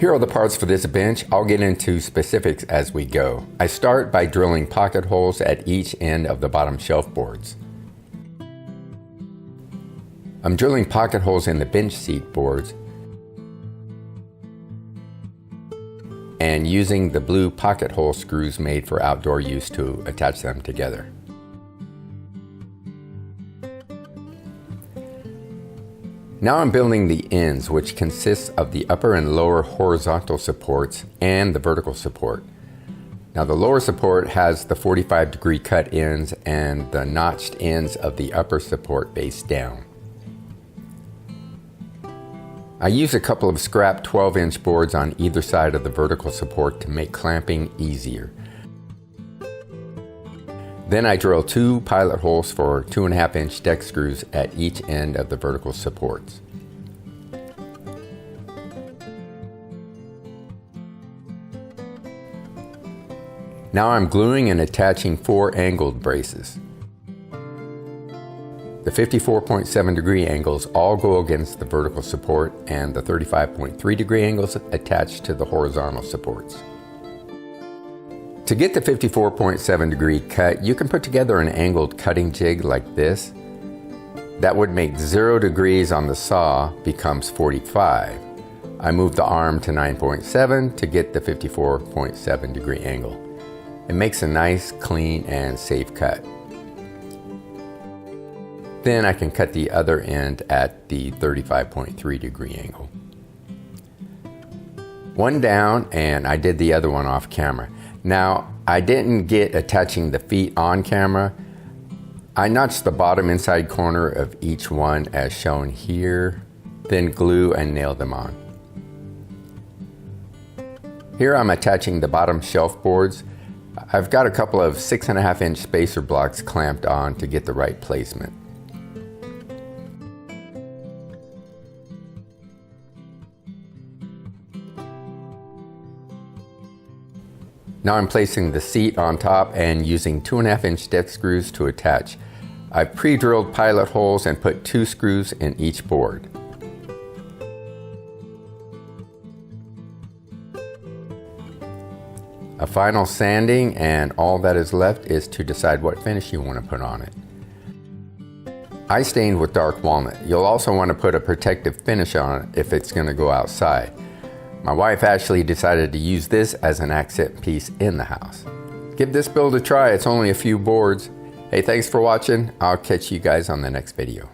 Here are the parts for this bench. I'll get into specifics as we go. I start by drilling pocket holes at each end of the bottom shelf boards. I'm drilling pocket holes in the bench seat boards and using the blue pocket hole screws made for outdoor use to attach them together. Now I'm building the ends, which consists of the upper and lower horizontal supports and the vertical support. Now the lower support has the 45-degree cut ends and the notched ends of the upper support base down. I use a couple of scrap 12-inch boards on either side of the vertical support to make clamping easier. Then I drill 2 pilot holes for 2.5-inch deck screws at each end of the vertical supports. Now I'm gluing and attaching 4 angled braces. The 54.7 degree angles all go against the vertical support and the 35.3 degree angles attached to the horizontal supports. To get the 54.7 degree cut, you can put together an angled cutting jig like this. That would make 0 degrees on the saw becomes 45. I move the arm to 9.7 to get the 54.7 degree angle. It makes a nice, clean, and safe cut. Then I can cut the other end at the 35.3 degree angle. One down, and I did the other one off camera. Now, I didn't get attaching the feet on camera. I notched the bottom inside corner of each one as shown here, then glue and nail them on. Here I'm attaching the bottom shelf boards. I've got a couple of 6.5-inch spacer blocks clamped on to get the right placement. Now I'm placing the seat on top and using 2.5-inch deck screws to attach. I've pre-drilled pilot holes and put 2 screws in each board. A final sanding, and all that is left is to decide what finish you want to put on it. I stained with dark walnut. You'll also want to put a protective finish on it if it's going to go outside. My wife actually decided to use this as an accent piece in the house. Give this build a try, it's only a few boards. Hey, thanks for watching. I'll catch you guys on the next video.